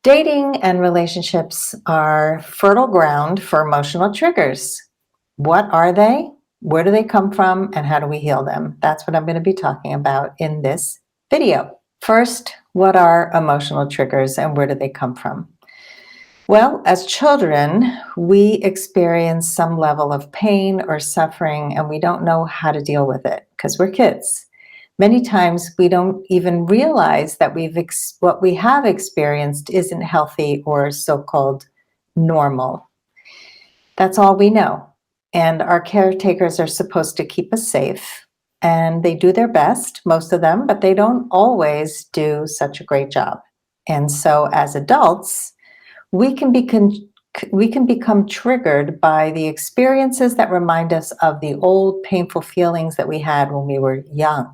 Dating and relationships are fertile ground for emotional triggers. What are they? Where do they come from? And how do we heal them? That's what I'm going to be talking about in this video. First, what are emotional triggers and where do they come from? Well, as children, we experience some level of pain or suffering, and we don't know how to deal with it because we're kids. Many times we don't even realize that what we have experienced isn't healthy or so-called normal. That's all we know. And our caretakers are supposed to keep us safe. And they do their best, most of them, but they don't always do such a great job. And so as adults, we can become triggered by the experiences that remind us of the old painful feelings that we had when we were young.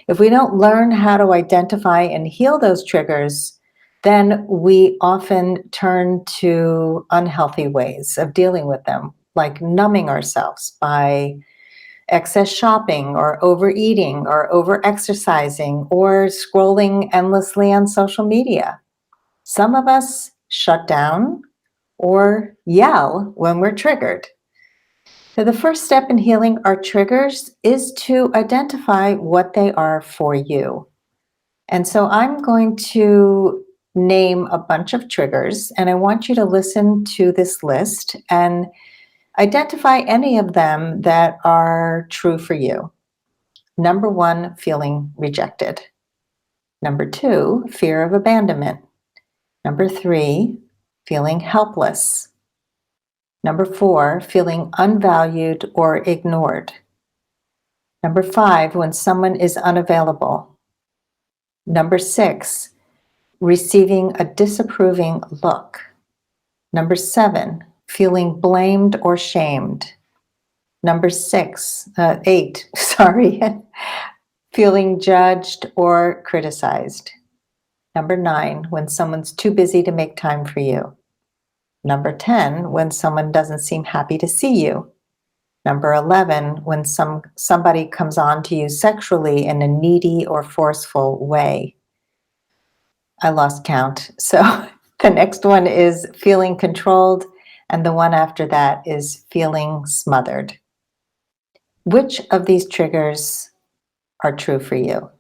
If we don't learn how to identify and heal those triggers, then we often turn to unhealthy ways of dealing with them, like numbing ourselves by excess shopping or overeating or overexercising or scrolling endlessly on social media. Some of us shut down or yell when we're triggered. So the first step in healing our triggers is to identify what they are for you. And so I'm going to name a bunch of triggers, and I want you to listen to this list and identify any of them that are true for you. Number 1, feeling rejected. Number 2, fear of abandonment. Number 3, feeling helpless. Number 4, feeling unvalued or ignored. Number 5, when someone is unavailable. Number 6, receiving a disapproving look. Number 7, feeling blamed or shamed. Number 8, feeling judged or criticized. Number 9, when someone's too busy to make time for you. Number 10, when someone doesn't seem happy to see you. Number 11, when somebody comes on to you sexually in a needy or forceful way. I lost count. So the next one is feeling controlled, and the one after that is feeling smothered. Which of these triggers are true for you?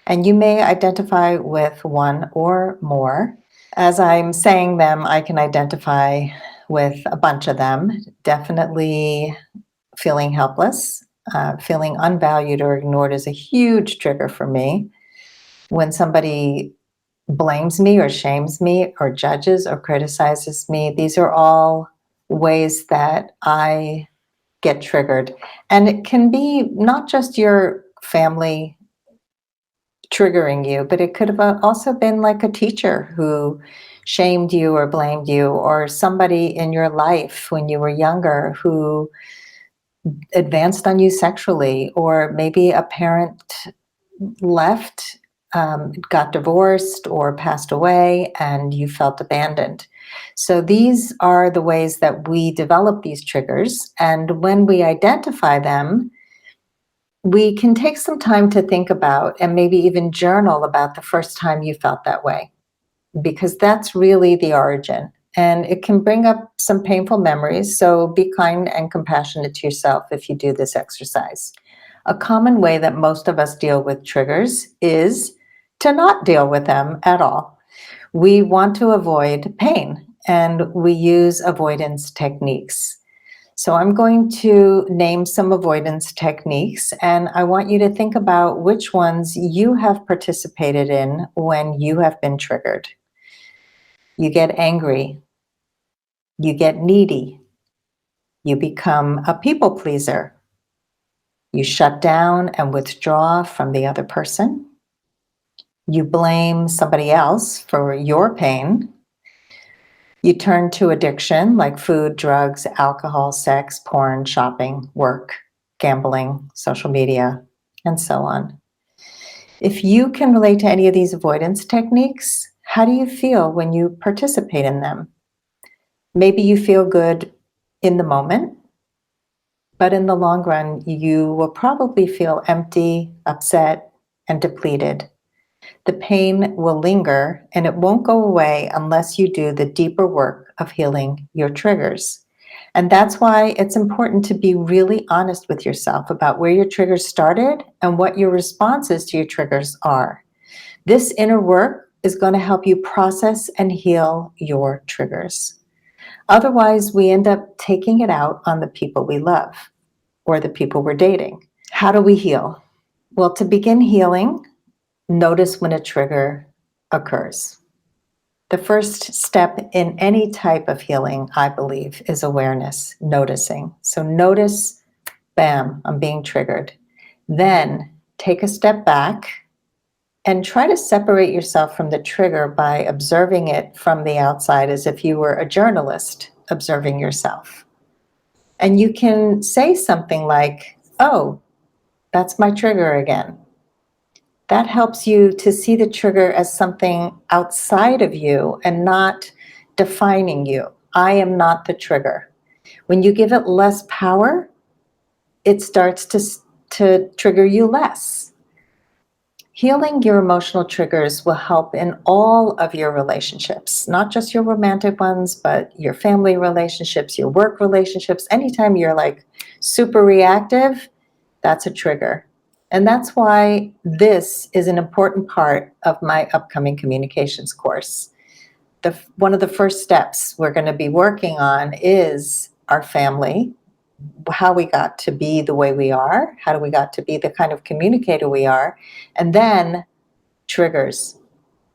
And you may identify with one or more. As I'm saying them, I can identify with a bunch of them. Definitely feeling helpless, feeling unvalued or ignored is a huge trigger for me. When somebody blames me or shames me or judges or criticizes me, these are all ways that I get triggered. And it can be not just your family triggering you, but it could have also been like a teacher who shamed you or blamed you, or somebody in your life when you were younger who advanced on you sexually, or maybe a parent left, got divorced or passed away, and you felt abandoned. So these are the ways that we develop these triggers, and when we identify them, we can take some time to think about and maybe even journal about the first time you felt that way, because that's really the origin. And it can bring up some painful memories, so be kind and compassionate to yourself if you do this exercise. A common way that most of us deal with triggers is to not deal with them at all. We want to avoid pain, and we use avoidance techniques. So I'm going to name some avoidance techniques, and I want you to think about which ones you have participated in when you have been triggered. You get angry. You get needy. You become a people pleaser. You shut down and withdraw from the other person. You blame somebody else for your pain. You turn to addiction like food, drugs, alcohol, sex, porn, shopping, work, gambling, social media, and so on. If you can relate to any of these avoidance techniques, how do you feel when you participate in them? Maybe you feel good in the moment, but in the long run, you will probably feel empty, upset, and depleted. The pain will linger and it won't go away unless you do the deeper work of healing your triggers. And that's why it's important to be really honest with yourself about where your triggers started and what your responses to your triggers are. This inner work is going to help you process and heal your triggers. Otherwise, we end up taking it out on the people we love or the people we're dating. How do we heal? Well, to begin healing, notice when a trigger occurs. The first step in any type of healing, I believe, is awareness, noticing. So notice, bam, I'm being triggered. Then take a step back and try to separate yourself from the trigger by observing it from the outside as if you were a journalist observing yourself. And you can say something like, oh, that's my trigger again. That helps you to see the trigger as something outside of you and not defining you. I am not the trigger. When you give it less power, it starts to trigger you less. Healing your emotional triggers will help in all of your relationships, not just your romantic ones, but your family relationships, your work relationships. Anytime you're like super reactive, that's a trigger. And that's why this is an important part of my upcoming communications course. One of the first steps we're going to be working on is our family, how we got to be the way we are, how do we got to be the kind of communicator we are, and then triggers.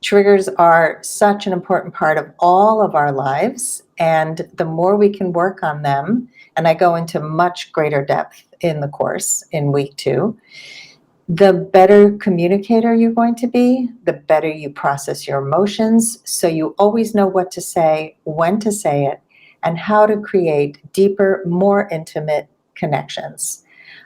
Triggers are such an important part of all of our lives, and the more we can work on them, and I go into much greater depth in the course in week 2, the better communicator you're going to be, the better you process your emotions, so you always know what to say, when to say it, and how to create deeper, more intimate connections.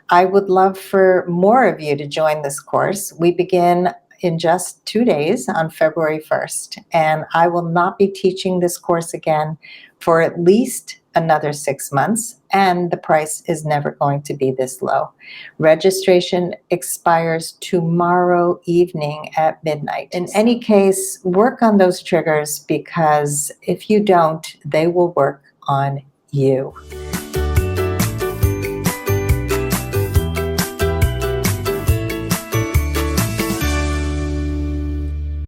I would love for more of you to join this course. We begin in just 2 days on February 1st, and I will not be teaching this course again for at least another 6 months, and the price is never going to be this low. Registration expires tomorrow evening at midnight. In any case, work on those triggers, because if you don't, they will work on you.